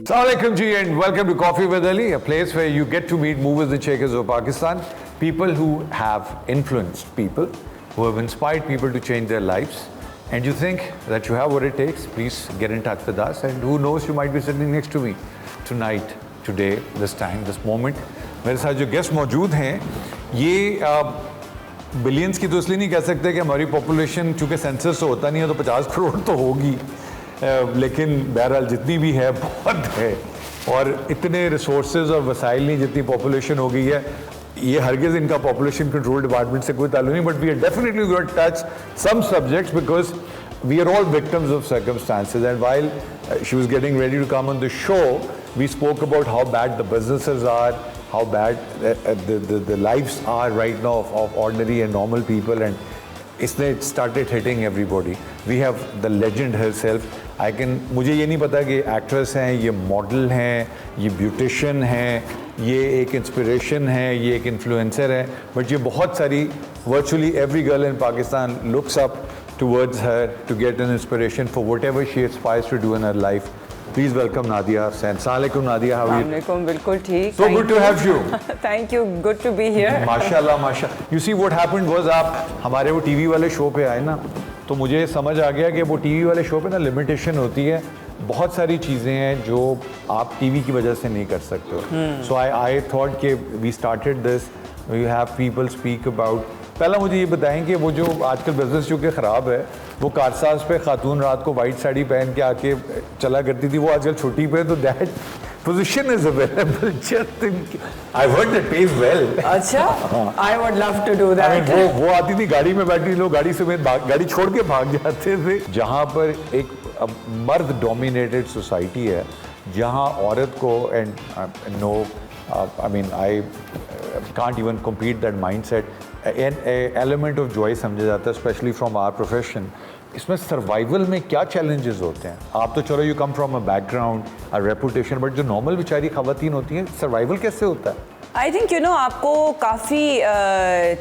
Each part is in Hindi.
Assalamualaikum ji and welcome to Coffee with Ali, a place where you get to meet movers and shakers of Pakistan, people who have influenced people, who have inspired people to change their lives. And you think that you have what it takes, please get in touch with us. And who knows, you might be sitting next to me tonight, today, this time, this moment. मेरे साथ जो गेस्ट मौजूद हैं, ये बिलियंस की तो इसलिए नहीं कह सकते कि हमारी पॉपुलेशन चूँकि सेंसस तो होता नहीं है तो 50 करोड़ तो होगी, लेकिन बहरहाल जितनी भी है बहुत है और इतने रिसोर्सेज और वसाइल नहीं जितनी पॉपुलेशन हो गई है. ये हरगिज़ इनका पॉपुलेशन कंट्रोल डिपार्टमेंट से कोई ताल्लुक नहीं, but we are definitely going to touch some subjects because we are all victims of circumstances. And while she was getting ready to come on the show, we spoke about how bad the businesses are, how bad the lives are right now of ordinary and normal people, and it started hitting everybody. We have the legend herself. मुझे ये नहीं पता कि एक्ट्रेस हैं, ये मॉडल हैं, ये ब्यूटिशियन हैं, ये एक इंस्पिरेशन है, ये एक इन्फ्लुएंसर है, बट ये बहुत सारी virtually every girl in Pakistan looks up towards her to get an inspiration for whatever she aspires to do in her life. Please welcome Nadia Hussain. Assalamualaikum Nadia, how are you? Assalamualaikum, बिल्कुल ठीक. So good to have you. Thank you, good to be here. माशाल्लाह माशाल्लाह. You see what happened was आप हमारे वो टीवी वाले शो पे आए ना, तो मुझे समझ आ गया कि वो टीवी वाले शो पे ना लिमिटेशन होती है. बहुत सारी चीज़ें हैं जो आप टीवी की वजह से नहीं कर सकते. So I thought कि we started this. We have people speak about. पहला मुझे ये बताएं कि वो जो आजकल बिजनेस जो कि ख़राब है, वो कारसाज पे खातून रात को वाइट साड़ी पहन के आके चला करती थी, वो आजकल छुट्टी पे, तो that position is available just in. I heard that page well. अच्छा, I would love to do that. वो आती थी, गाड़ी में बैठी, लोग गाड़ी से गाड़ी छोड़ के भाग जाते थे. जहाँ पर एक मर्द डोमिनेटेड सोसाइटी है, जहाँ औरत को and no I mean I can't even compete that mindset, an element of joy समझा जाता है, स्पेशली फ्रॉम आवर प्रोफेशन. इसमें सर्वाइवल में क्या चैलेंजेस होते हैं? आप तो चलो you come from a background, a reputation, but जो नॉर्मल बेचारी खवातीन होती हैं, सर्वाइवल कैसे होता है? आई थिंक आपको काफ़ी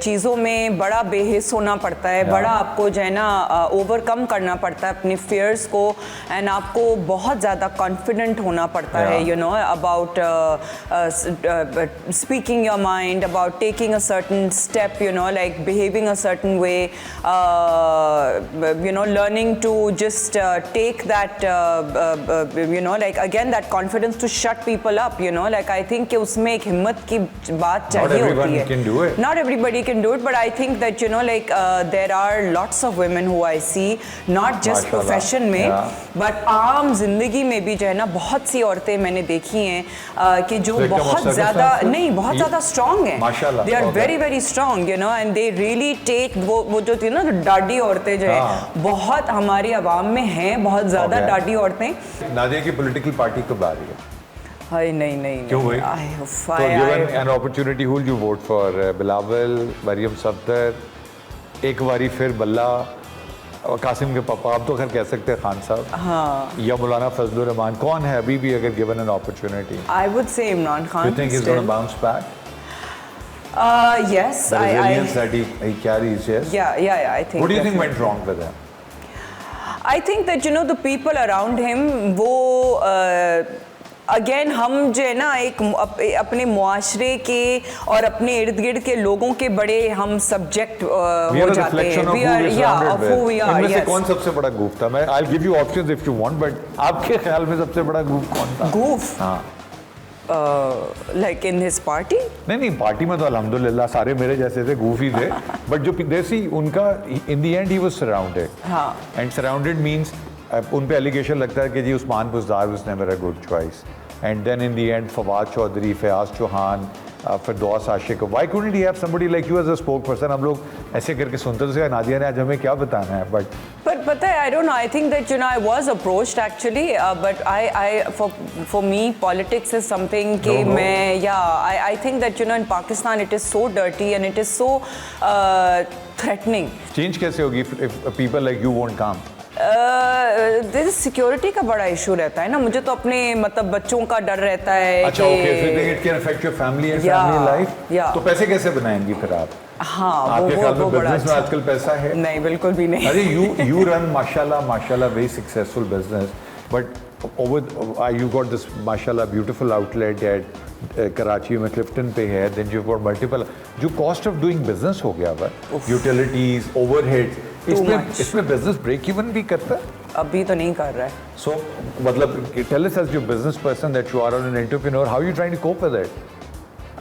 चीज़ों में बड़ा बेहिस होना पड़ता है, बड़ा आपको जो है ना ओवरकम करना पड़ता है अपने फियर्स को, एंड आपको बहुत ज़्यादा कॉन्फिडेंट होना पड़ता है about speaking your mind, about taking a certain step, like behaving a certain way, learning to just take that like again that confidence to shut people up, like I think कि उसमें एक हिम्मत की बात चाहिए होती है. Not everybody can do it, but I think that there are lots of women who I see, not just profession में, but आम जिंदगी में भी जो है ना बहुत सी औरतें मैंने देखी हैं कि जो बहुत ज़्यादा बहुत ज़्यादा strong हैं. They are very very strong, and they really take वो जो थी ना डाडी औरतें जो है बहुत हमारी आवाम में हैं, बहुत ज़्यादा डाडी औरतें. नादिया की पॉलिटिकल पार्टी कब आ रही है? नहीं. क्यों भाई? So given an opportunity, who will you vote for? Bilawal, Maryam Safdar, एक बारी फिर बल्ला, कासिम के पापा, आप तो खैर कह सकते हैं खान साहब, हाँ, या मौलाना फजलुर रहमान, कौन है अभी भी अगर given an opportunity? I would say Imran Khan. You think he's going to bounce back? Yes. The resilience that he carries, yes? Yeah, I think. What do you think went wrong with him? I think that the people around him, वो अगेन हम जो है ना एक अपने मुआशरे के और अपने इर्द गिर्द के लोगों के बड़े हम सब्जेक्ट हो जाते हैं. इनमें से कौन सबसे बड़ा गूफ था? मैं I'll give you options if you want, but आपके ख्याल में सबसे बड़ा गूफ कौन था? गूफ? हाँ. Like in his party? नहीं पार्टी में तो अल्हम्दुलिल्लाह सारे मेरे जैसे थे, गूफ ही थे, बट जो देसी उनका in the end he was surrounded. हाँ. And surrounded means उन पे एलिगेशन लगता है कि जी Usman Buzdar was never a good choice, and then in the end Fawad Chaudhary, Fayaz Chauhan, Firdous Ashique, why couldn't he have somebody like you as a spokesperson? हम लोग ऐसे करके सुनते थे नादिया ने आज हमें क्या बताना है, but पता है, I don't know, I think that I was approached actually, but I for me politics is something कि मैं I think that in Pakistan it is so dirty and it is so threatening. Change कैसे होगी if people like you won't come? Security का बड़ा इशू रहता है ना, मुझे तो अपने मतलब बच्चों का डर रहता है. अच्छा, okay, it can affect your family and family life. तो पैसे कैसे बनाएंगी फिर आप? हाँ, आपके ख्याल में बिजनेस में आजकल पैसा है? नहीं, बिल्कुल भी नहीं. अरे यू रन माशाल्लाह very successful business, but you got this mashallah beautiful outlet at Karachi में Clifton पे है, then you've got multiple. जो cost of doing business हो गया हुआ, utilities, overheads, इसमें business break even भी करता है? अभी तो नहीं कर रहा है. So मतलब tell us as your business person that you are an entrepreneur, how are you trying to cope with it?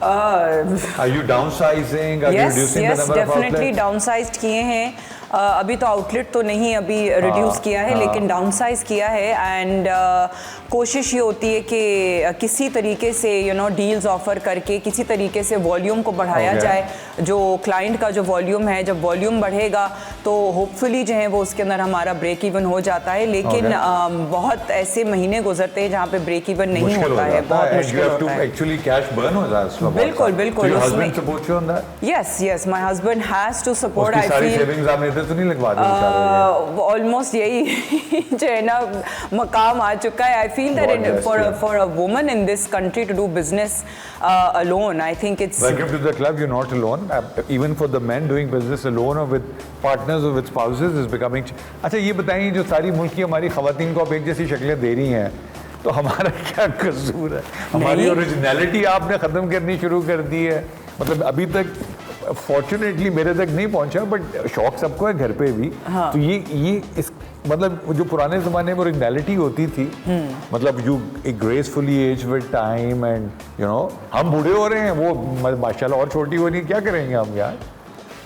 Are you downsizing? Are you reducing the number of outlets? Definitely downsized किए हैं. अभी तो आउटलेट तो नहीं अभी रिड्यूस किया है, लेकिन डाउनसाइज किया है. एंड कोशिश ये होती है कि किसी तरीके से डील्स ऑफर करके किसी तरीके से वॉल्यूम को बढ़ाया जाए. जो क्लाइंट का जो वॉल्यूम है, जब वॉल्यूम बढ़ेगा तो होपफुली जो है वो उसके अंदर हमारा ब्रेक इवन हो जाता है. लेकिन बहुत ऐसे महीने गुजरते हैं जहाँ पे ब्रेक इवन नहीं होता है. बहुत मुश्किल होता है. एक्चुअली कैश बर्न हो जाता है. बिल्कुल बिल्कुल. Yes yes, my husband has to support. I feel तो नहीं लगवा दे. ऑलमोस्ट यही जो है ना मकाम आ चुका है. I feel that for a woman in this country to do business alone, I think it's... Welcome to the club. You're not alone. Even for the men doing business alone or with partners or with spouses is becoming... अच्छा ये बताइए, जो सारी मुल्क की हमारी ख़वातीन को आप एक जैसी शक्लें दे रही हैं, तो हमारा क्या कसूर है? हमारी ओरिजिनलिटी आपने ख़त्म करनी शुरू कर दी है. मतलब अभी तक फॉर्चुनेटली मेरे तक नहीं पहुंचा, बट शौक सबको है घर पे भी. हाँ. तो ये इस मतलब जो पुराने ज़माने में ओरिजिनलिटी होती थी, मतलब you gracefully age with time and हम बूढ़े हो रहे हैं, वो माशाल्लाह और छोटी हो रही है. क्या करेंगे हम यार?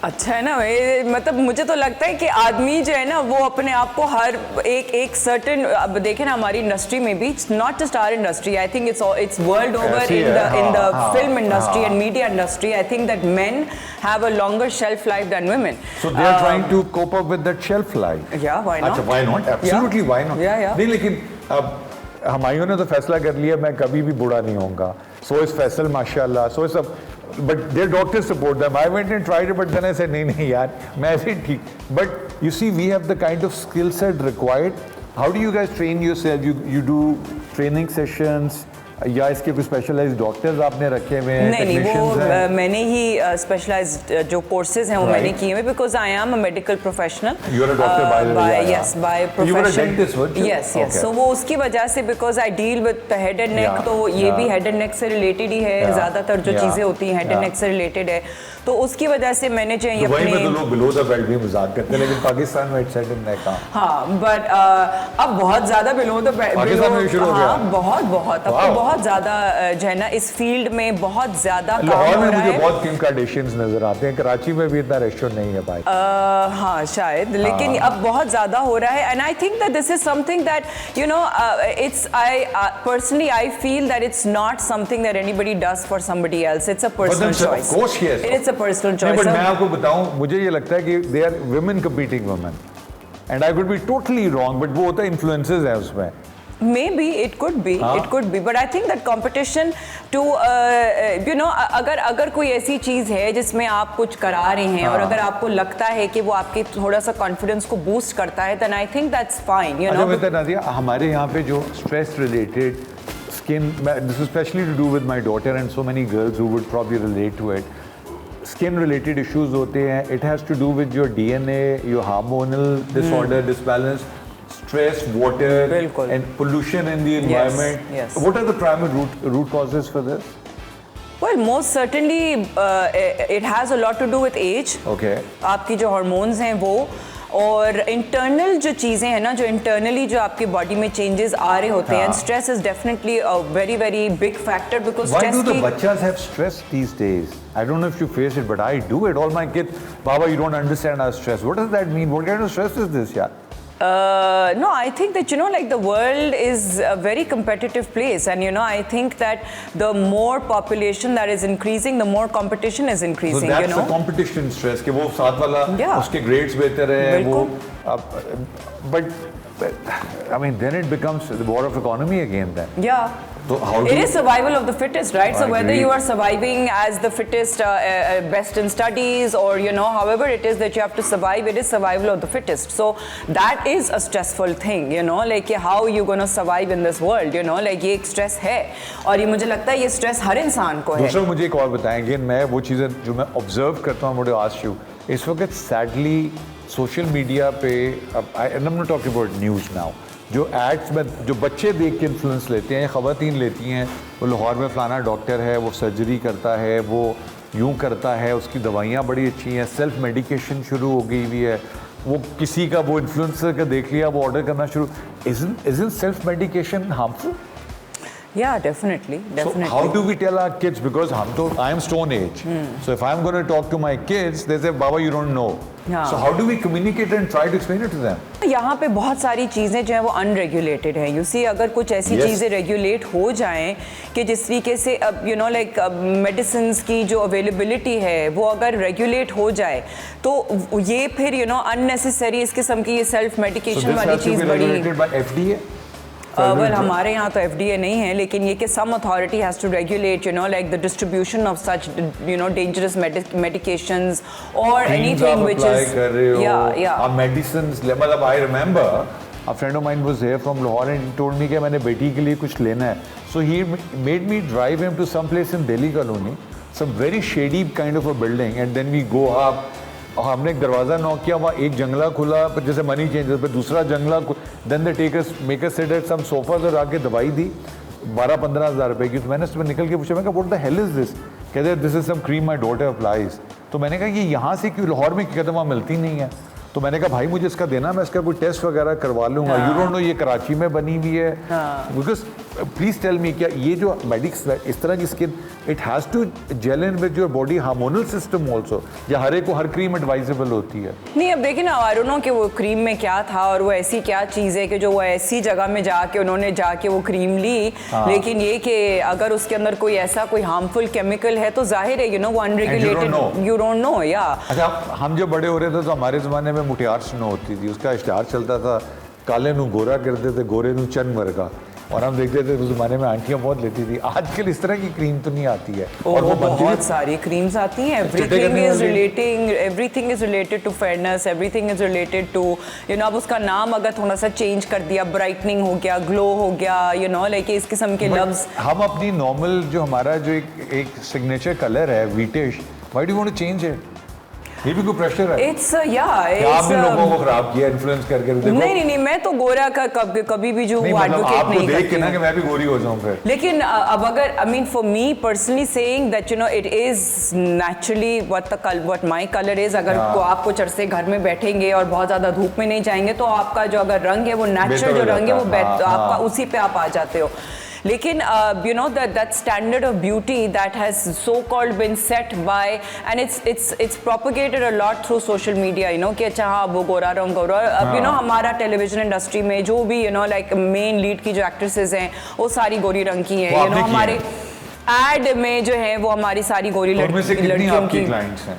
अच्छा है ना. मतलब मुझे तो लगता है कि आदमी जो है ना वो अपने आप को हर एक सर्टेन, अब देखें ना हमारी इंडस्ट्री में भी, not just our industry, I think it's world over in the film industry and media industry. I think that men have a longer shelf life than women. So they are trying to cope up with that shelf life. Yeah, why not? अच्छा, why not? Absolutely, why not? नहीं, लेकिन अब हमायों ने तो फैसला कर लिया मैं कभी भी बूढ़ा नहीं होऊंगा. So is Faisal, माशाल्लाह. So is but their doctors support them. I went and tried it, but then I said नहीं यार मैं ऐसे ठीक. But you see, we have the kind of skill set required. How do you guys train yourself? You do training sessions? या इसके कुछ स्पेशलाइज्ड डॉक्टर्स आपने रखे हुए हैं? नहीं, वो मैंने ही स्पेशलाइज्ड जो कोर्सेज हैं वो मैंने किए हुए, because I am a medical professional. You are a doctor by profession. You are a dentist. Yes yes. So वो उसकी वजह से, because I deal with head and neck, तो ये भी हेड एंड नेक से रिलेटेड ही है. ज़्यादातर जो चीज़ें होती हैं हेड एंड नेक से रिलेटेड है, तो उसकी वजह से मैंने जो है अपने तो लोग बिलो द बेल्ट भी मजाक करते हैं, लेकिन पाकिस्तान में हेड एंड नेक. हाँ, बट अब बहुत ज़्यादा बिलो द बेल्ट पाकिस्तान में शुरू हो गया. बहुत अब बहुत ज़्यादा जो है ना इस फील्ड में बहुत ज़्यादा काम लाहौर हो में रहा मुझे है. बहुत किम कार्डेशियंस नजर आते हैं. कराची में भी इतना रेस्टोरेंट नहीं है भाई. हाँ शायद, लेकिन अब बहुत ज़्यादा हो रहा है. And I think that this is something that it's I personally I feel that it's not something that anybody does for somebody else. It's a personal choice. Of course yes, it's a personal choice. But मैं आपको बताऊं, मुझे ये लगता है कि they are women competing women, and I could be totally wrong, but वो होता है इन्फ्लुएंसेस है उसमें. Maybe it could be, but I think that competition to अगर कोई ऐसी चीज़ है जिसमें आप कुछ करा रहे हैं और अगर आपको लगता है कि वो आपके थोड़ा सा कॉन्फिडेंस को बूस्ट करता है, then I think that's fine, अच्छा नादिया, हमारे यहाँ पे जो stress related skin, this is especially to do with my daughter and so many girls who would probably relate to it. Skin related issues होते हैं. It has to do with your DNA, your hormonal disorder, disbalance, stress, water, and pollution in the environment. Yes. What are the primary root causes for this? Well, most certainly it has a lot to do with age. Okay. आपकी जो hormones हैं वो, और इंटरनल जो चीज़ें हैं ना, जो इंटरनली जो आपके बॉडी में चेंजेस आ रहे होते हैं. Stress is definitely a very very big factor, because Why do the bachas have stress these days? I don't know if you face it, but I do it. All my kids, Baba, you don't understand our stress. What does that mean? What kind of stress is this, yaar? No, I think that like the world is a very competitive place, and I think that the more population that is increasing, the more competition is increasing. So that's the competition stress कि वो साथ वाला उसके grades बेहतर है वो. But I mean, then it becomes the war of economy again. Then yeah. So it is survival of the fittest, right? So whether you are surviving as the fittest, best in studies, or however it is that you have to survive, it is survival of the fittest. So that is a stressful thing, like how you gonna survive in this world, like ये एक stress है, और ये मुझे लगता है ये stress हर इंसान को है. दूसरा मुझे एक और बताएंगे, मैं वो चीज़ें जो मैं observe करता हूँ, मुझे ask you, इस वक्त sadly सोशल मीडिया पे अब I am not talking about news now, जो एड्स में जो बच्चे देख के इन्फ्लुएंस लेते हैं या ख़वातीन लेती हैं, वो लाहौर में फ़लाना डॉक्टर है, वो सर्जरी करता है, वो यूँ करता है, उसकी दवाइयाँ बड़ी अच्छी हैं, सेल्फ मेडिकेशन शुरू हो गई हुई है, वो किसी का वो इन्फ्लुएंसर का देख लिया, वो ऑर्डर करना शुरू, isn't self medication harmful? Yeah, definitely. So how do we tell our kids, because I am stone age, so if I'm going to talk to my kids, they say Baba you don't know. So how do we communicate and try to explain it to them? यहाँ पे बहुत सारी चीज़ें जो हैं वो अनरेगुलेटेड हैं. You see, अगर कुछ ऐसी चीज़ें रेगुलेट हो जाएं कि जिस तरीके से अब यू नो लाइक मेडिसिन्स की जो अवेलेबिलिटी है वो अगर रेगुलेट हो जाए तो ये फिर यू नो अननेसेसरी इस किस्म की ये सेल्फ मेडिकेशन वाली चीज़ बड़ी वेल हमारे यहाँ तो FDA नहीं है, लेकिन ये कि some authority has to regulate you know like the distribution of such you know dangerous medications और एनीथिंग व्हिच इज या मेडिसिन्स. मतलब I remember a friend of mine was here from Lahore and he told me कि मैंने बेटी के लिए कुछ लेना है, so he made me drive him to some place in Delhi colony, some very shady kind of a building, and then we go up. और हमने एक दरवाज़ा नॉक किया, वहाँ एक जंगला खुला, पर जैसे मनी चेंजर पे दूसरा जंगला, then they take us make us sit at some sofas और आके दवाई दी 12-15 हज़ार रुपए की. तो मैंने उसमें निकल के पूछा, मैं कहा what the hell is this? कहते this is some cream my daughter applies. तो मैंने कहा ये यहाँ से क्यों, लाहौर में कहते वहाँ मिलती नहीं है. तो मैंने कहा भाई मुझे इसका देना, मैं इसका कोई टेस्ट वगैरह करवा लूँगा. यू डोंट नो ये कराची में बनी हुई है. बिकॉज प्लीज टेल मी, क्या ये जो मेडिक्स इस तरह की skin it has to gel in with your body hormonal system also, या हर एक को हर क्रीम एडवाइजेबल होती है? नहीं, अब देखिए ना, आई डोंट नो कि वो क्रीम में क्या था और वो ऐसी क्या चीज़ है कि जो वो ऐसी जगह में जाके उन्होंने जाके वो क्रीम ली. लेकिन ये कि अगर उसके अंदर कोई ऐसा कोई हार्मफुल केमिकल है तो जाहिर है यू नो वो अनरेगुलेटेड, यू डोंट नो. या अच्छा, हम जब बड़े हो रहे थे तो हमारे ज़माने में मुटियार स्नो होती थी, उसका इश्तिहार चलता था काले नू गोरा करते थे, गोरे नू चंद मरगा, और हम देखते थे उस ज़माने में आंटियाँ बहुत लेती थी. आजकल इस तरह की क्रीम तो नहीं आती है. और वो बहुत सारी क्रीम्स आती हैं. Everything is related to fairness, everything is related to you know, अब उसका नाम अगर थोड़ा सा चेंज कर दिया, ब्राइटनिंग हो गया, ग्लो हो गया, यू नो लाइक इस किस्म के लफ्ज. हम अपनी नॉर्मल जो हमारा जो एक सिग्नेचर कलर है wheatish, why do you want to change it? ये भी कोई प्रेशर है? इट्स इट्स आपने लोगों को खराब किया इन्फ्लुएंस करके. देखो नहीं, मैं तो गोरा का कभी भी जो एडवोकेट नहीं करती. देख के ना कि मैं भी गोरी हो जाऊं फिर. लेकिन अब अगर I mean for me personally saying that you know it is naturally what my colour is. अगर आप कुछ अरसे घर में बैठेंगे और बहुत ज्यादा धूप में नहीं जाएंगे तो आपका जो अगर रंग है वो नेचुरल जो रंग है वो आपका उसी पे आप आ जाते हो. लेकिन you know that standard of beauty that has so called been set by, and it's propagated a lot through social media, you know, कि अच्छा हाँ वो गोरा रंग गोरा. अब you know हमारा टेलीविजन इंडस्ट्री में जो भी you know like main lead की जो एक्ट्रेसेस हैं वो सारी गोरी रंग की हैं. you know हमारे एड में जो है वो हमारी सारी गोरी लड़कियों की क्लाइंट्स हैं.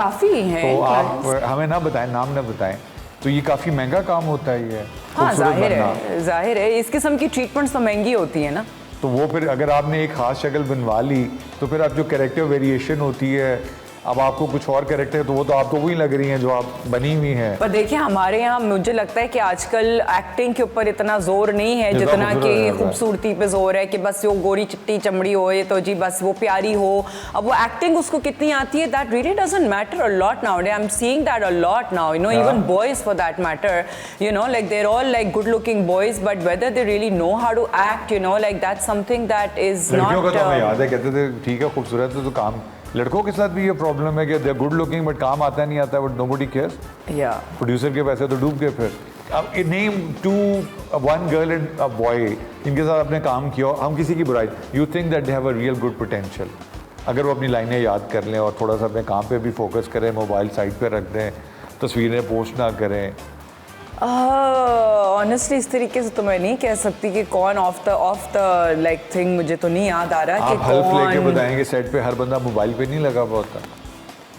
काफ़ी हैं. तो आप हमें ना बताएं, नाम ना बताएं, तो ये काफ़ी महंगा काम होता है ये. हाँ, जाहिर है इस किस्म की ट्रीटमेंट्स तो महंगी होती है ना. तो वो फिर अगर आपने एक ख़ास शक्ल बनवा ली तो फिर आप जो कैरेक्टर वेरिएशन होती है, अब आपको कुछ और कैरेक्टर है तो वो तो आपको वही लग रही हैं जो आप बनी हुई हैं. पर देखिए हमारे यहाँ मुझे लगता है कि आजकल एक्टिंग के ऊपर इतना जोर नहीं है जितना कि खूबसूरती पे जोर है कि बस वो गोरी चिट्टी चमड़ी हो तो जी बस वो प्यारी हो. अब वो एक्टिंग उसको कितनी आती है, that really doesn't matter a lot now. I am seeing that a lot now, you know, even boys for that matter, you know like they are all like good looking boys, but whether they really know how to act, you know like that's something that is not. याद है कहते थे ठीक है खूबसूरत है तो काम. लड़कों के साथ भी ये प्रॉब्लम है कि they are good looking but काम आता नहीं आता, बट नोबडी केयर्स. या प्रोड्यूसर के पैसे तो डूब गए. फिर अब name two one girl and a boy इनके साथ आपने काम किया, हम किसी की बुराई, you think that they have a real good potential. अगर वो अपनी लाइनें याद कर लें और थोड़ा सा अपने काम पे भी फोकस करें, मोबाइल साइड पे रख दें, तस्वीरें पोस्ट ना करें. ऑनेस्टली इस तरीके से तो मैं नहीं कह सकती कि कौन ऑफ द लाइक थिंग, मुझे तो नहीं याद आ रहा कि आप हेल्प लेके बताएंगे. सेट पे हर बंदा मोबाइल पे नहीं लगा हुआ होता.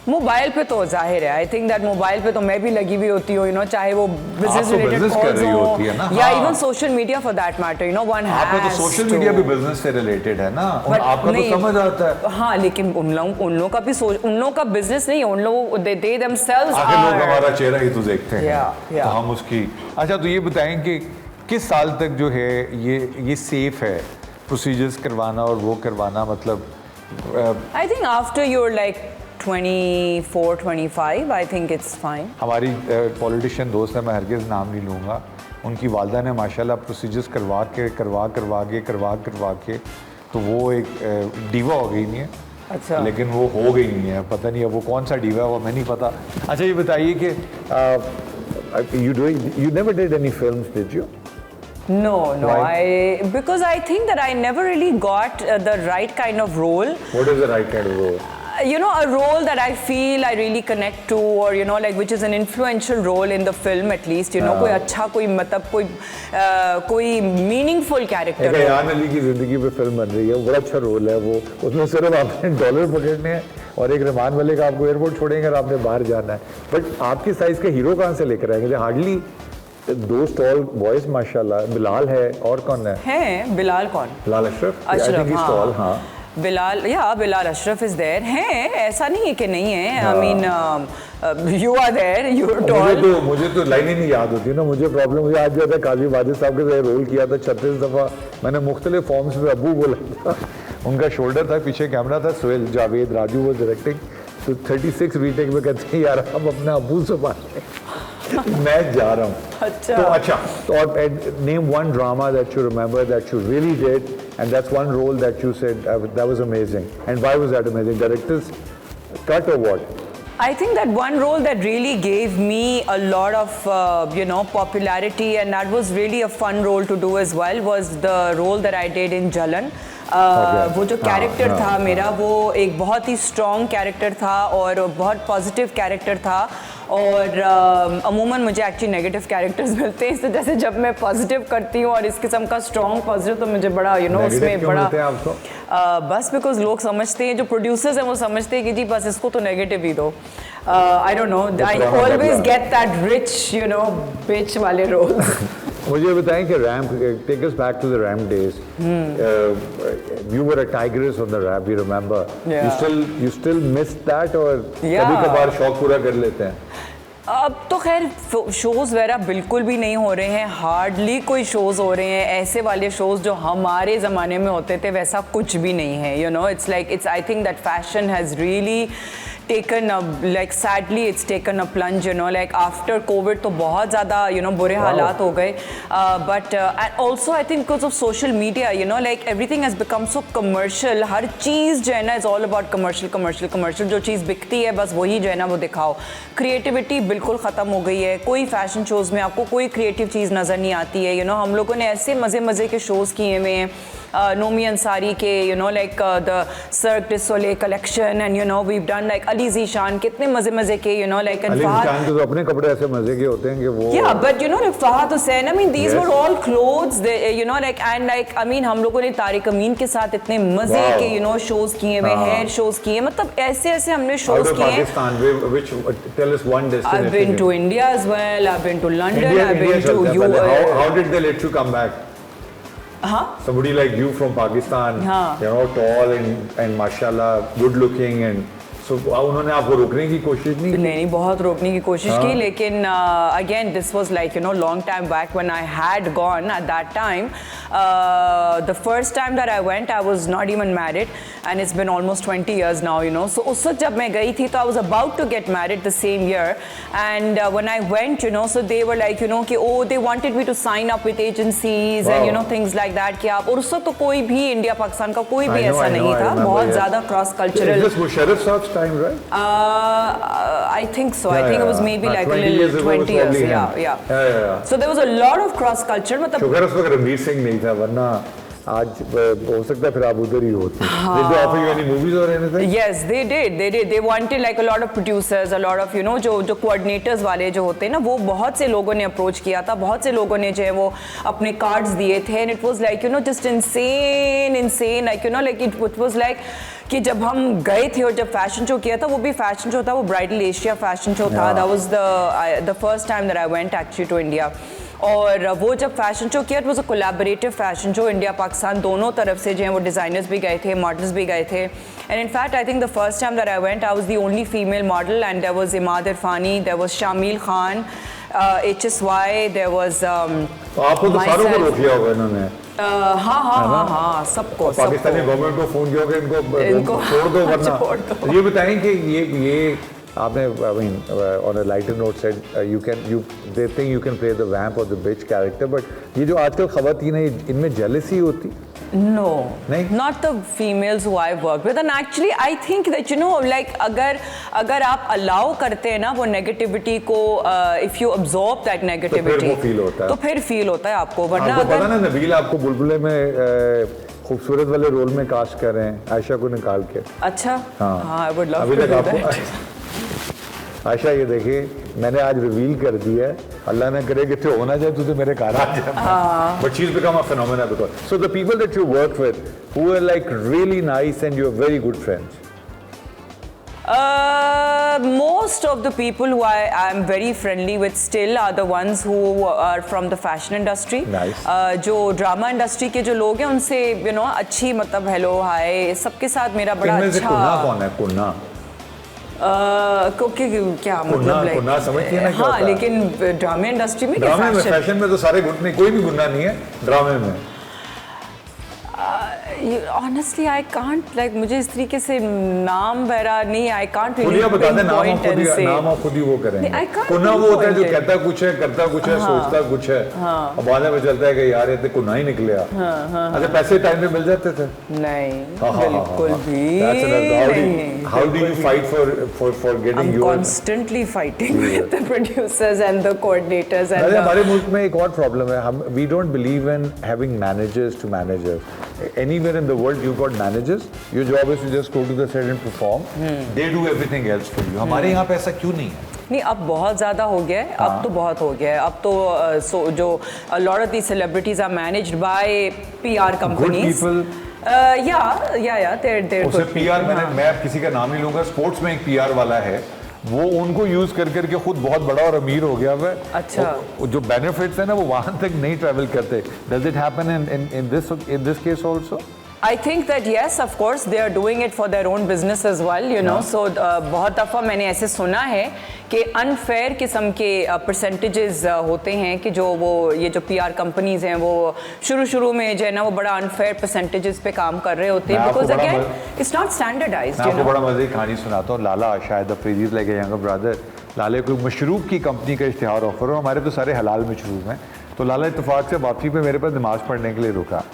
मोबाइल पे तो जाहिर है, आई थिंक दैट मोबाइल पे तो मैं भी लगी हुई होती हूँ, यू नो, चाहे वो बिजनेस रिलेटेड कॉल्स हो या even social media for that matter, you no, one has. आपका तो सोशल मीडिया भी बिजनेस से रिलेटेड है ना, आपका तो समझ आता है. हाँ, लेकिन उन लोगों का भी उन लोगों का बिजनेस नहीं है, उन लोगों दे देमसेल्व्स आगे लोग हमारा चेहरा ही तो देखते हैं. तो हम उसकी. अच्छा, तो ये बताएं कि किस साल तक जो है ये सेफ है प्रोसीजर्स करवाना और वो करवाना, मतलब I think after your like 24, 25, I think it's fine. हमारी पॉलिटिशियन दोस्त है, मैं हरगिज़ नाम नहीं लूँगा, उनकी वालदा ने माशाल्लाह प्रोसीजर्स करवा के तो वो एक डीवा हो गई नहीं है। अच्छा। लेकिन वो हो गई नहीं है, पता नहीं अब वो कौन सा डीवा है वो मैं नहीं पता। अच्छा ये बताइए कि you never did any films, did you? No, Why? because I think that I never really got the right kind of role. What is the right kind of role? You know, a role that I feel I really connect to, or you know, like which is an influential role in the film at least. You know, कोई अच्छा, कोई मतलब कोई meaningful character. एक अयान अली की जिंदगी पे फिल्म बन रही है, बड़ा अच्छा रोल है वो, उसमें सिर्फ आपने डॉलर पकड़ने हैं और एक रहमान मलिक आपको एयरपोर्ट छोड़ेंगे और आपने बाहर जाना है। बट आपकी साइज के हीरो कहाँ से लेकर आएंगे? हार्डली 2 स्टॉल बॉयज माशाल्लाह। बिलाल है और कौन है? बिलाल कौन? बिलाल अशरफ, हाँ। बिलाल अशरफ इज देयर हैं, ऐसा नहीं है कि नहीं है। I mean you are there, you are tall. मुझे तो लाइन ही नहीं याद होती ना, मुझे प्रॉब्लम मुझे आज जो है काजी वाजिद साहब के साथ रोल किया था 36 दफ़ा, मैंने मुख्तलिफ फॉर्म्स में अबू बोला था। उनका शोल्डर था, पीछे कैमरा था, सोहेल जावेद राजू वो डायरेक्टिंग, तो 36 रीटेक में कहते हैं यार हम अपने अबू से बात मैं जा रहा हूँ। अच्छा तो name one drama that you remember that you really did and that's one role that you said that was amazing, and why was that amazing? Director's cut or what? I think that one role that really gave me a lot of you know, popularity, and that was really a fun role to do as well, was the role that I did in Jalan. वो जो कैरेक्टर था मेरा, वो एक बहुत ही स्ट्रॉन्ग कैरेक्टर था और बहुत पॉजिटिव कैरेक्टर था। और अमूमन मुझे एक्चुअली नेगेटिव कैरेक्टर्स मिलते हैं, इससे जैसे जब मैं पॉजिटिव करती हूँ और इस किस्म का स्ट्रॉन्ग पॉजिटिव, तो मुझे बड़ा यू नो उसमें बड़ा बस बिकॉज लोग समझते हैं, जो प्रोड्यूसर्स हैं वो समझते हैं कि जी बस इसको तो नेगेटिव ही दो। I don't know, I always get that rich you know bitch वाले रोल। मुझे बताएं कि ramp, take us back to the ramp days, you were a tigress on the ramp, you remember? You still miss that और कभी-कभार शौक पूरा कर लेते हैं? अब तो खैर शोज़ वगैरह बिल्कुल भी नहीं हो रहे हैं, हार्डली कोई शोज़ हो रहे हैं। ऐसे वाले शोज़ जो हमारे ज़माने में होते थे वैसा कुछ भी नहीं है। You no, it's like it's I think that fashion has really taken a, like sadly it's taken a plunge, you know, like after COVID तो बहुत ज़्यादा you know बुरे हालात हो गए, but and also I think because of social media, you know, like everything has become so commercial. हर चीज़ जो है ना is all about commercial, जो चीज़ बिकती है बस वही जो है ना वो दिखाओ। क्रिएटिविटी बिल्कुल ख़त्म हो गई है, कोई फैशन शोज़ में आपको कोई क्रिएटिव चीज़ नज़र नहीं आती है। you know, हम लोगों ने ऐसे मज़े के शोज़ किए हुए हैं, नोमी अंसारी के you know like the Cirque du Soleil collection, and you know we've done like Ali Zeeshan, कितने मज़े के you know like, and Ali Zeeshan के तो अपने कपड़े ऐसे मज़े के होते हैं कि वो yeah, but you know like Fahad Hussain, I mean these were all clothes, they, you know like, and like I mean हम लोगों ने तारिक अमीन के साथ इतने मज़े के you know शोज़ किए हुए, हेयर शोज़ किए, मतलब ऐसे हमने शोज़ किए। Tell us one destination. I've been to India as well, I've been to London, I've been to US. How did they let you come back? Somebody like you from Pakistan, you know, tall and mashallah, good looking, and so उन्होंने आपको रोकने की कोशिश नहीं बहुत रोकने की कोशिश की, लेकिन again this was like you know long time back when I had gone at that time. The first time that I went, I was not even married, and it's been almost 20 years now, you know. So उस वक्त जब मैं गई थी तो I was about to get married the same year, and when I went, you know, so they were like you know कि oh they wanted me to sign up with agencies and you know things like that कि आप, और उस वक्त तो कोई भी इंडिया पाकिस्तान का कोई भी ऐसा नहीं था, बहुत ज़्यादा क्रॉस कल्चरल। मुशर्रफ साहब time, right? I think so. I think it was maybe like a little 20 years. Yeah. So there was a lot of cross culture. मतलब शुक्र उस वक्त रणवीर सिंह नहीं था, वरना आज हो सकता है फिर आप उधर ही होते। Did they offer you any movies or anything? Yes, they did. They wanted like a lot of producers, a lot of you know जो coordinators वाले जो होते हैं ना, वो बहुत से लोगों ने अप्रोच किया था, बहुत से लोगों ने जो है वो अपने कार्ड्स दिए थे, and it was like you know just insane like you know like it was like कि जब हम गए थे और जब फैशन शो किया था, वो भी फैशन शो था, वो ब्राइडल एशिया फैशन शो था। That was the first time that I went actually to India. और वो जब फैशन शो किया, it was a collaborative fashion show, India Pakistan दोनों तरफ से जो है वो डिज़ाइनर्स भी गए थे, मॉडल्स भी गए थे। And in fact I think the first time that I went, I was the only female model, and there was Imad Irfani, there was Shamil Khan, HSY, there was आपको तो सारों को रोक लिया होगा इन्होंने। हाँ, सबको। पाकिस्तानी गवर्नमेंट को फोन किया होगा इनको छोड़ दो वरना। ये बताएं कि ये आपने I mean on a lighter note said they think you can play the vamp or the bitch character, but ये जो आजकल खवातीन है इनमें jealousy होती? No, not the females who I've worked with, and actually I think that like अगर आप allow करते हैं ना वो negativity को, if you absorb that negativity, तो फिर feel होता है आपको। वरना आपको पता ना नबील आपको बुलबुले में खूबसूरत वाले रोल में कास्ट कर रहे हैं आयशा को निकाल के। अच्छा, हाँ, I would love अभी to तक do that. आयशा ये देखिए मैंने आज रिवील कर दिया है, अल्लाह ने करे कि तो होना जाए तो मेरे घर आ जाए। But she's become a phenomenon because so the people that you work with who are like really nice and you're very good friends. Most of the people who I am very friendly with still are the ones who are from the fashion industry. Nice. जो ड्रामा इंडस्ट्री के जो लोग हैं उनसे अच्छी मतलब हेलो हाय सबके साथ मेरा बड़ा अच्छा। कुन्ना कौन है? कुन्ना क्या मतलब कुन्ना समझती है ना क्या हाँ, लेकिन ड्रामा इंडस्ट्री में फैशन में तो सारे गुट नहीं, कोई भी गुन्ना नहीं है ड्रामे में। Honestly, I can't like मुझे इस तरीके से नाम वगैरह नहीं, I can't really बता दे नाम आप खुद ही वो करेंगे। कुन्ना वो होता है जो कहता कुछ है करता कुछ है सोचता कुछ है, अब बाद में चलता है कि यार ये तो कुन्ना ही निकले। अच्छा पैसे टाइम पे मिल जाते थे? नहीं बिल्कुल भी। How do you fight for getting your? I'm constantly fighting with the producers and the coordinators and हमारे मुल्क में एक और प्रॉब्लम है, हम we don't believe in having managers to managers. Anywhere in the world you've got managers, your job is to just go to the set and perform. They do everything else for you. हमारे यहाँ पे ऐसा क्यों नहीं है? नहीं अब बहुत ज़्यादा हो गया है, अब तो बहुत हो गया है, अब तो जो a lot of these celebrities are managed by PR companies. Good people. Yeah, they're उसे PR मैं अब किसी का नाम नहीं लूँगा, स्पोर्ट्स में एक PR वाला है, वो उनको यूज करके खुद बहुत बड़ा और अमीर हो गया है। अच्छा जो बेनिफिट्स है ना वो वहां तक नहीं ट्रैवल करते। Does it happen in this case also? I think that yes, of course, they are doing it for their own business as well, you know. So बहुत दफ़ा मैंने ऐसे सुना है कि अनफेयर किस्म के परसेंटेजेस होते हैं कि जो वो ये जो PR कंपनीज हैं वो शुरू में जो है ना वो बड़ा अनफेयर परसेंटेजेस पे काम कर रहे होते हैं because again it's not standardised. मैं आपको बड़ा मजे की कहानी सुनाता हूँ। लाला शायद अफरीदी लाइक यंगर ब्रदर, लाले को मशरूब की कंपनी का इश्तिहार ऑफर हो, हमारे तो सारे हलाल मशरूब हैं, तो लाला इत्तेफाक से वापसी पे मेरे पास नमाज पढ़ने के लिए रुका,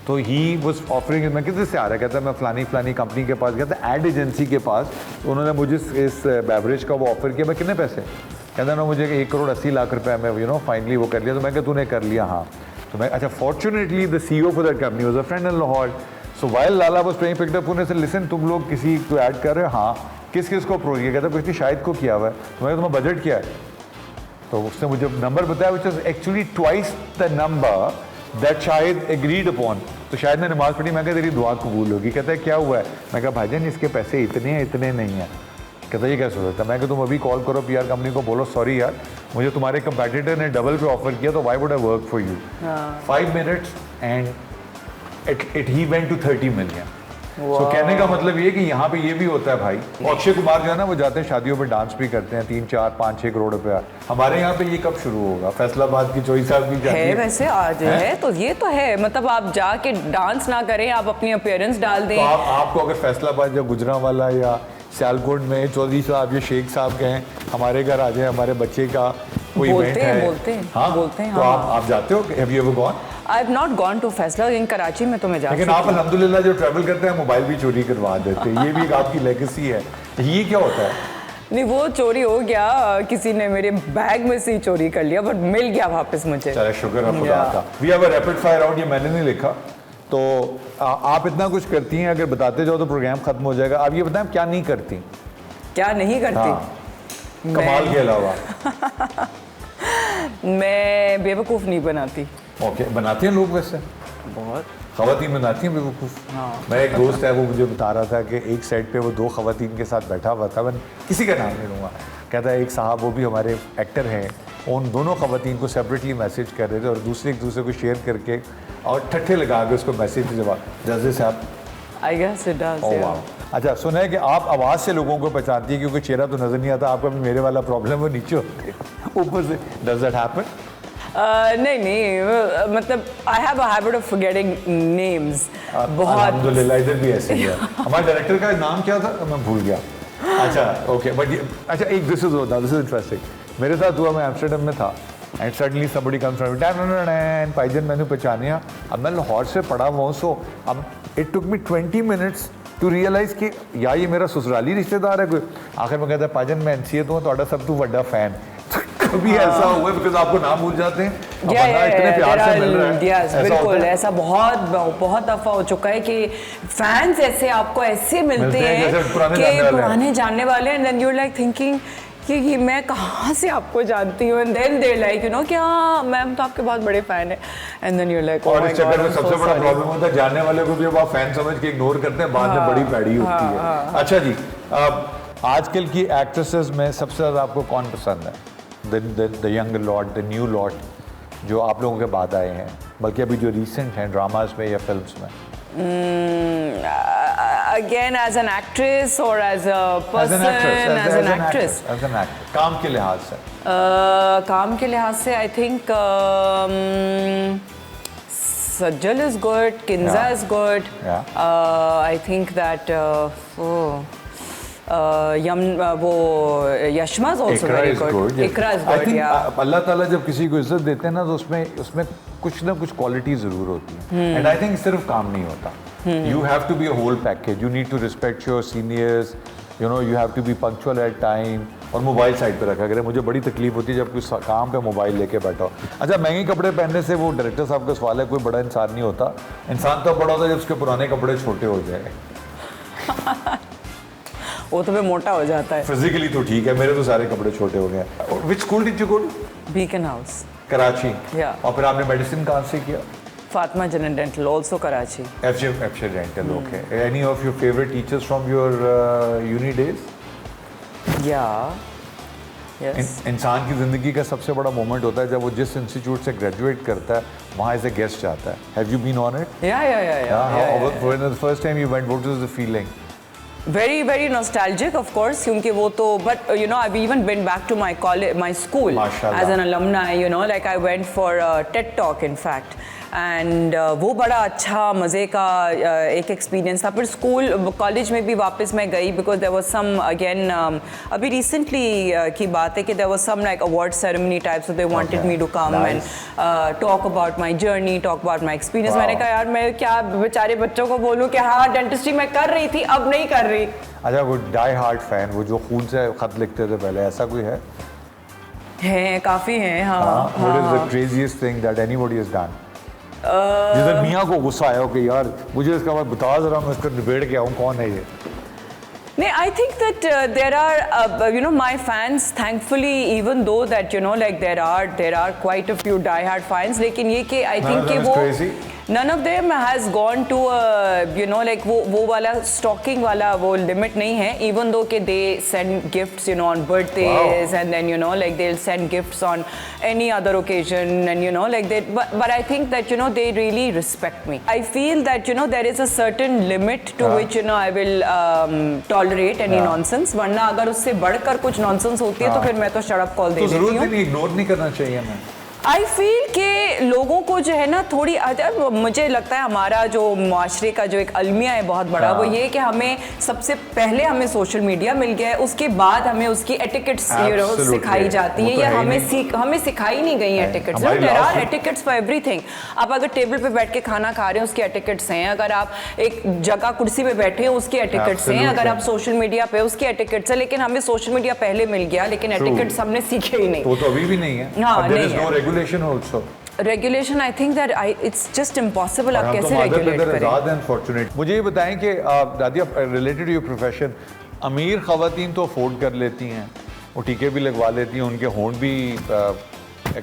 तो ही वॉज ऑफरिंग, मैं किधर से आ रहा, कहता मैं फलानी कंपनी के पास गया था, एड एजेंसी के पास, तो उन्होंने मुझे इस बेवरेज का वो ऑफर किया। मैं कितने पैसे? कहता ना मुझे 1,80,00,000 रुपये में फाइनली वो कर लिया। तो मैं कहता तूने कर लिया? हाँ। तो मैं अच्छा fortunately the CEO for that company was a friend in Lahore, so while Lala was playing picked up उन्होंने से लिसन तुम लोग किसी को ऐड कर रहे हो? हाँ। किस को अप्रोच किया? कहता कुछ नहीं शाहिद को किया हुआ है। तो मैं तुम्हारा बजट क्या है? तो उसने मुझे नंबर बताया which is actually twice the number that Shahid agreed upon. तो शायद ने नमाज पढ़ी, मैं कहा तेरी दुआ कबूल होगी। कहता है क्या हुआ है? मैं कहा भाईजान इसके पैसे इतने हैं इतने नहीं हैं। कहता ये कैसे हो सकता है? मैं कहा तुम अभी कॉल करो PR कंपनी को, बोलो सॉरी यार मुझे तुम्हारे कंपेटिटर ने डबल पे ऑफर किया, तो why would I work for you? 5 minutes and it he went to 30 million. तो कहने का मतलब ये कि यहाँ पे ये भी होता है भाई। अक्षय कुमार जो है ना वो जाते हैं शादियों में डांस भी करते हैं, 3, 4, 5, 6 करोड़ रुपया। हमारे यहाँ पे ये कब शुरू होगा? फैसलाबाद की चोई साहब भी जाती है वैसे आज है तो ये तो है, मतलब आप जाके डांस ना करें, आप अपनी अपीयरेंस डाल दें। तो आपको अगर फैसलाबाद या गुजरांवाला या सियालकोट में चौधरी साहब या शेख साहब कहें हमारे घर आ जाए, हमारे बच्चे का कोई इवेंट है, बोलते हैं तो आप जाते हो? Have you ever gone? I have not gone to फैसला, इन कराची में तो मैं जाती हूं। लेकिन आप अल्हम्दुलिल्लाह जो ट्रैवल करते हैं मोबाइल भी चोरी करवा देते हैं, ये भी आपकी लेगेसी है। ये क्या होता है? नहीं वो चोरी हो गया, किसी ने मेरे बैग में से ही चोरी कर लिया, बट मिल गया वापस मुझे। चलो शुक्र है खुदा का। We have a rapid fire round, ये मैंने नहीं लिखा, तो आप इतना कुछ करती हैं, अगर बताते जाओ तो प्रोग्राम खत्म हो जाएगा। आप ये बताएं क्या नहीं करती? क्या नहीं करती? हाँ, कमाल के अलावा। मैं बेवकूफ़ नहीं बनाती। ओके, बनाते हैं लोग वैसे बहुत ख़वातीन बनाती हैं बेवकूफ़। हाँ। मेरा एक दोस्त है वो मुझे बता रहा था कि एक सेट पे वो 2 ख़वातीन के साथ बैठा हुआ था, मैं किसी का नाम नहीं लूँगा, कहता है एक साहब वो भी हमारे एक्टर हैं, उन दोनों ख़वातीन को सेपरेटली मैसेज कर रहे थे और एक दूसरे को शेयर करके और ठट्ठे लगा के उसको मैसेज के जवाब। Does this happen? I guess it does. Oh yeah. wow. अच्छा, सुना है कि आप आवाज़ से लोगों को पहचानती है क्योंकि चेहरा तो नज़र नहीं आता। आपका भी मेरे वाला प्रॉब्लम वो नीचे होते ऊपर से। Does that happen? नहीं, मतलब I have a habit of forgetting names बहुत। अल्हम्दुलिल्लाह, इधर भी ऐसे ही है। हमारे डायरेक्टर का नाम क्या था मैं भूल गया। अच्छा ओके, बट अच्छा एक दिस इज इंटरेस्टिंग। मेरे साथ हुआ, मैं एम्स्टर्डम में था and suddenly somebody comes from and pigeon मैंने पहचानिया। अब मैं लाहौर से पढ़ा हुआ हूँ, सो अब it took me 20 minutes to realise कि या ये मेरा ससुराली रिश्तेदार है कोई। आखिर में कहता है पाइजन मैं एनसीए तो हूँ, थोड़ा सब तू बड़ा फैन। कभी ऐसा हुआ है बिकॉज आपको नाम भूल जाते हैं, इतने प्यार से मिल रहा है। Yes, बिल्कुल ऐसा बहुत दफा हो चुका है कि फैंस ऐसे आपको ऐसे मिलते हैं कि पुराने जानने वाले हैं, and then you are like thinking कि ये मैं कहाँ से आपको जानती हूँ, and then they like you know कि हाँ मैम तो आपके बहुत बड़े फैन है, and then you are like और इस चक्कर में सबसे बड़ा प्रॉब्लम होता है जानने वाले को भी अब आप फैन समझ के इग्नोर करते हैं, बाद में बड़ी पैड़ी होती है। अच्छा जी, आजकल की एक्ट्रेसेस में सबसे ज़्यादा आपको कौन पसंद है? The young lot, the new lot जो आप लोगों के बाद आए हैं, बल्कि अभी जो रिसेंट हैं ड्रामाज में या फिल्म्स में? Again, as an actress or as a person? As an actress. काम के लिहाज से? काम के लिहाज से I think Sajjal is good, Kinza is good. I think that वो Yashma is also very good. Ikra is good, yeah. अल्लाह ताला जब किसी को इज्जत देते हैं ना तो उसमें कुछ ना कुछ क्वालिटी ज़रूर होती है, एंड आई थिंक सिर्फ काम नहीं होता। You have to be a whole package. You need to respect your seniors. You know, you have to be punctual at time. और मोबाइल साइड पे रखा करें। मुझे बड़ी तकलीफ होती है जब कोई काम पे मोबाइल लेके बैठा हो। अच्छा, महंगे कपड़े पहनने से वो डायरेक्टर साहब का सवाल है, कोई बड़ा इंसान नहीं होता। इंसान तब बड़ा होता है जब उसके पुराने कपड़े छोटे हो जाए। वो तो फिर मोटा हो जाता है। फिजिकली तो ठीक है, मेरे तो सारे कपड़े छोटे हो गए। Which school did you go to? Beacon House. Karachi. Yeah. और फिर आपने मेडिसिन कहाँ से किया? Fatma General Dental, also Karachi. FJ Dental, okay. Any of your favorite teachers from your uni days? Yeah. Yes. इंसान की ज़िंदगी का सबसे बड़ा मोमेंट होता है जब वो जिस इंस्टीट्यूट से ग्रेजुएट करता है वहाँ एज ए गेस्ट जाता है। Have you been on it? Yeah. When the first time you went, what was the feeling? Very nostalgic, of course, क्योंकि वो तो, but you know, I've even been back to my college, my school as an alumni. You know, like I went for a TED talk, in fact. And वो बड़ा अच्छा मज़े का एक एक्सपीरियंस था। फिर स्कूल कॉलेज में भी वापस मैं गई because there was some again अभी रिसेंटली की बात है कि there was some like award ceremony type, so they wanted me to come and talk about my journey, talk about my experience. मैंने कहा यार मैं क्या बेचारे बच्चों को बोलूँ कि हाँ डेंटिस्ट्री मैं कर रही थी, अब नहीं कर रही। अच्छा, वो डाई हार्ड फैन, वो जो खून से खत लिखते थे पहले, ऐसा कोई है? हैं, काफ़ी हैं। हाँ। What is the craziest thing that anybody has done? जिधर मियाँ को गुस्सा आया हो कि यार मुझे इसका बाद बता जरा, मैं इसको निबेड़ के आऊँ, कौन है ये? No, I think that there are, you know, my fans, thankfully, even though that, you know, like there are quite a few die-hard fans, लेकिन ये कि I think कि वो none of them has gone to you know, like वो वाला stalking वाला वो limit नहीं है, even though कि they send gifts, you know, on birthdays, and then, you know, like they'll send gifts on any other occasion, and you know, like they, but I think that, you know, they really respect me. I feel that, you know, there is a certain limit to which, you know, I will tolerate any nonsense, वरना अगर उससे बढ़कर कुछ nonsense होती है तो फिर मैं तो shut up call दे देती हूँ। तो जरूरत नहीं, इग्नोर नहीं करना चाहिए हमें। आई फील कि लोगों को जो है ना थोड़ी, मुझे लगता है हमारा जो मुआशरे का जो एक अलमिया है बहुत बड़ा, वो ये कि हमें सबसे पहले हमें सोशल मीडिया मिल गया है, उसके बाद हमें उसकी एटिकेट्स सिखाई जाती है, या हमें सिखाई नहीं गई etiquettes. There are etiquettes for everything. आप अगर टेबल पे बैठ के खाना खा रहे हैं उसके एटिकेट्स हैं, अगर आप एक जगह कुर्सी पे बैठे हैं उसके एटिकेट्स हैं, अगर आप सोशल मीडिया पे उसके एटिकेट्स हैं। लेकिन हमें सोशल मीडिया पहले मिल गया, लेकिन एटिकेट्स हमने सीखे ही नहीं। वो तो अभी भी नहीं है। हाँ, नहीं है। Regulation also. Regulation, I think that it's just impossible. आप कैसे regulate करें? Unfortunate. मुझे ये बताएं कि दादिया, related to your profession, अमीर ख़वातीन तो अफोर्ड कर लेती हैं, वो टीके भी लगवा लेती हैं, उनके होंठ भी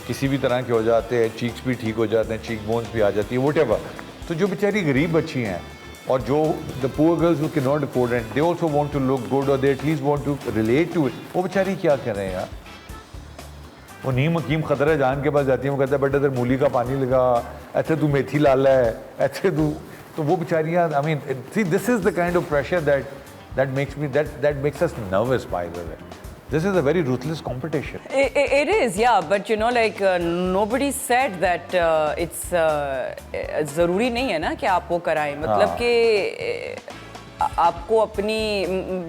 किसी भी तरह के हो जाते हैं, चीक्स भी ठीक हो जाते हैं, चीक बोन्स भी आ जाती है, whatever। तो जो बेचारी गरीब बच्ची हैं और जो the poor girls who cannot afford it, they also want to look good or they at least want to relate to it, वो बेचारी क्या करें यार? वो नीम हकीम खतरा जान के पास जाती है, वो कहता है बेटा तेरे मूली का पानी लगा, ऐसे तू मेथी लाला है, ऐसे तू, तो वो बेचारियाँ, I mean see this is the kind of pressure that that makes us nervous, by the way. This is a very ruthless competition. It is, yeah, but you know, like nobody said that it's ज़रूरी नहीं है ना कि आप वो कराएं, मतलब कि आपको अपनी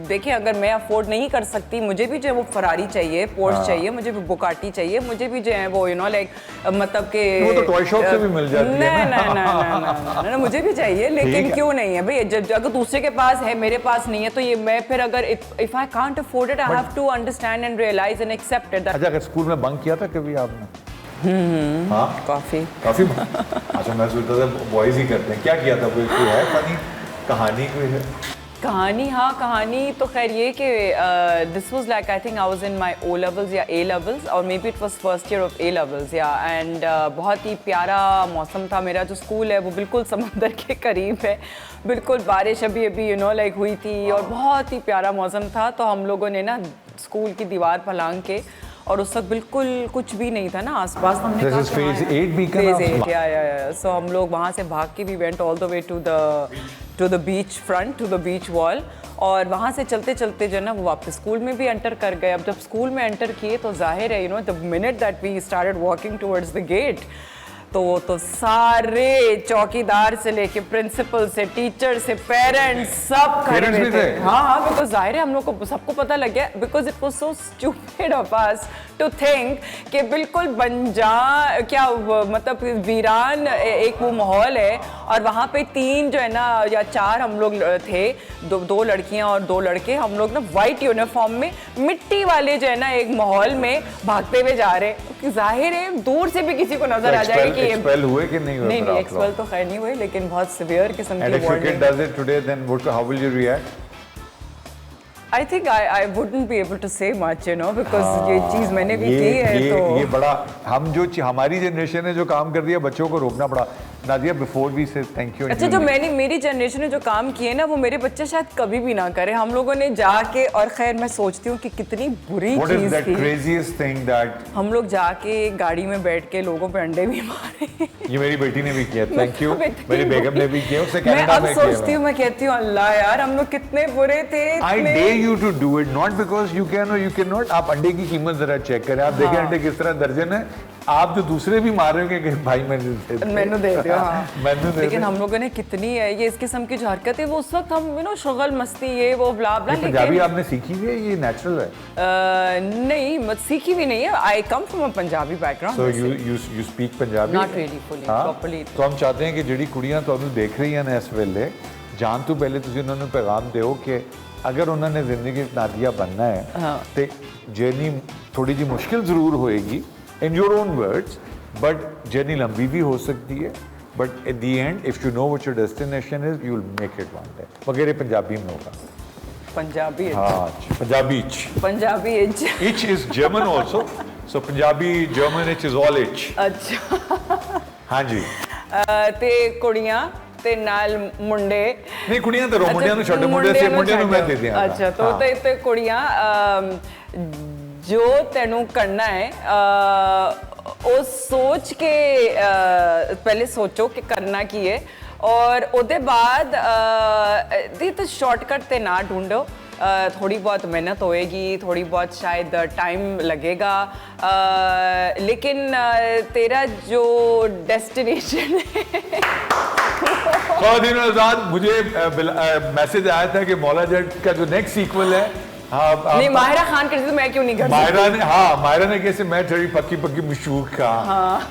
देखिए, अगर मैं अफोर्ड नहीं कर सकती, मुझे भी जो है वो फरारी चाहिए, पोर्श चाहिए, मुझे भी बुकाटी चाहिए, मुझे भी जो है वो यू नो लाइक मतलब कि वो तो टॉय शॉप से भी मिल जाती है ना, मुझे भी चाहिए, लेकिन क्यों नहीं है भाई, अगर दूसरे के पास है मेरे पास नहीं है तो ये मैं फिर अगर if I can't afford it I have to understand and realise and accept it. अच्छा, अगर स्कूल में बंक किया था कभी आपने? हाँ, काफी अच्छा, मैं सोचता था बॉयज ही करते हैं, क्या किया था? कोई है फनी कहानी कोई है? कहानी, हाँ कहानी तो खैर ये कि this was like I think I was in my O levels या ए लेवल्स, और maybe it was first year of A levels या, एंड बहुत ही प्यारा मौसम था। मेरा जो स्कूल है वो बिल्कुल समंदर के करीब है, बिल्कुल बारिश अभी अभी यू नो लाइक हुई थी और बहुत ही प्यारा मौसम था। तो हम लोगों ने ना स्कूल की दीवार फलांग के, और उस वक्त बिल्कुल कुछ भी नहीं था ना आसपास, हमने कहा फेज 8 भी फेज 8 या सो हम लोग वहाँ से भाग के भी went all the way to the beach front, to the beach wall, और वहाँ से चलते चलते जो है ना वो वापस स्कूल में भी एंटर कर गए। अब जब स्कूल में एंटर किए तो जाहिर है you know the minute that we started walking towards the gate, तो वो तो सारे चौकीदार से लेके प्रिंसिपल से, टीचर से, पेरेंट्स सब खड़े हुए थे। हाँ, बिकॉज जाहिर है हम लोग को सबको पता लग गया, because it was so stupid of us to think कि बिल्कुल क्या मतलब वीरान एक वो माहौल है, और वहाँ पे 3 जो है ना या 4 हम लोग थे, 2 लड़कियाँ और 2 लड़के, हम लोग ना वाइट यूनिफॉर्म में मिट्टी वाले जो है ना एक माहौल में भागते हुए जा रहे हैं। जाहिर है दूर से भी किसी को नजर आ जाएगा कि एक्सपेल हुए कि नहीं हुए? नहीं, एक्सपेल तो खैर नहीं हुए, लेकिन बहुत सिवियर किस्म की warning. And if your kid does it today, then how will you react? I think I wouldn't be able to say much, you know, because ये चीज़ मैंने भी की है, तो ये बड़ा हमारी जनरेशन ने जो काम कर दिया, बच्चों को रोकना पड़ा। नादिया, बिफोर वी से थैंक यू। अच्छा, जो मेरी जनरेशन ने जो काम किए ना वो मेरे बच्चे शायद कभी भी ना करें। हम लोगों ने जाके, और खैर मैं सोचती हूँ कि कितनी बुरी चीज़ थी। Craziest thing that हम लोग जाके गाड़ी में बैठ के लोगों पे अंडे भी मारे। ये मेरी बेटी ने भी किया, थैंक यू। मेरी बेगम ने भी किया, उससे कनाडा में किया। मैं अब सोचती हूँ, मैं कहती हूँ अल्लाह यार हम लोग कितने बुरे थे। I dare you to do it, not because you can or you cannot। आप अंडे की कीमत जरा चेक करें, आप देखें अंडे किस तरह दर्जन है। आप जो दूसरे भी मार रहे हो कि भाई मैंने दे दिया, हाँ। लेकिन हम लोगों ने कितनी है ये इस किस्म की जो हरकतें, वो उस वक्त हम यू नो शुगल मस्ती ये वो ब्ला ब्ला। पंजाबी आपने सीखी हुई है, ये नेचुरल है? नहीं, सीखी भी नहीं है। I come from a Punjabi background. So you speak Punjabi? Not really fully, properly. तो हम चाहते हैं कि ਜਿਹੜੀ ਕੁੜੀਆਂ ਤੁਹਾਨੂੰ ਦੇਖ ਰਹੀਆਂ ਨੇ ਇਸ ਵੇਲੇ, ਜਾਣ ਤੋਂ ਪਹਿਲੇ ਤੁਸੀਂ ਉਹਨਾਂ ਨੂੰ ਪੈਗਾਮ ਦਿਓ ਕਿ ਅਗਰ ਉਹਨਾਂ ਨੇ ਜ਼ਿੰਦਗੀ 'ਚ ਨਾਦੀਆ बनना है ਤੇ ਜਰਨੀ ਥੋੜੀ ਜਿਹੀ ਮੁਸ਼ਕਿਲ ਜ਼ਰੂਰ ਹੋਏਗੀ, in your own words, but journey लंबी भी हो सकती है, but at the end if you know what your destination is you will make it one day। वगैरह पंजाबी में होगा। पंजाबी, हाँ, Punjabi etch is German also, so Punjabi German etch is all etch. अच्छा, हाँ जी। ते कुड़ियाँ ਤੇ ਨਾਲ ਮੁੰਡੇ ਨਹੀਂ, ਕੁੜੀਆਂ ਤੇ ਮੁੰਡਿਆਂ ਨੂੰ ਛੱਡੋ, ਮੁੰਡਿਆਂ ਨੂੰ ਮੈਂ ਦੇ ਦਿਆਂ। ਅੱਛਾ, तो ਤੇ ਕੁੜੀਆਂ जो तेनू करना है वो सोच के पहले सोचो कि करना की है, और उसके बाद तो शॉर्टकट ते ना ढूंढो। थोड़ी बहुत मेहनत होएगी, थोड़ी बहुत शायद टाइम लगेगा, लेकिन तेरा जो डेस्टिनेशन है मुझे मैसेज आया था कि मौला जट का जो नेक्स्ट सीक्वल है, नहीं माहिरा खान करती तो मैं क्यों नहीं करती? माहिरा ने कैसे, मैं थोड़ी पक्की मशहूर का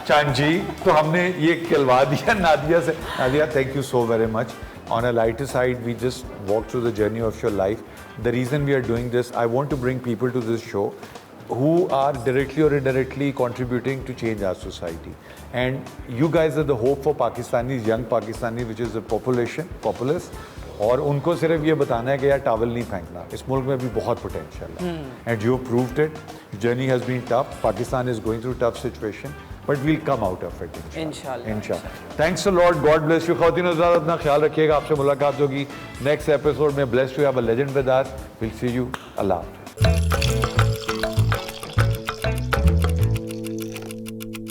चांजी, तो हमने ये खिलवा दिया नादिया से। Nadia, thank you so very much. On a lighter side, we just walk through the journey of your life. The reason we are doing this, I want to bring people to this show who are directly or indirectly contributing to change our society. And you guys are the hope for Pakistanis, young Pakistani, which is the populace. और उनको सिर्फ ये बताना है कि यार टावल नहीं फेंकना, इस मुल्क में भी बहुत पोटेंशियल है। And you proved it. Journey has been tough, Pakistan is going through tough situation, but we'll come out of it इंशाल्लाह। Thanks a lot, God bless you. ख़वातीन हज़रात, अपना ख्याल रखिएगा, आपसे मुलाकात होगी नेक्स्ट एपिसोड में। Blessed to have a legend with us. Will see you. Allah.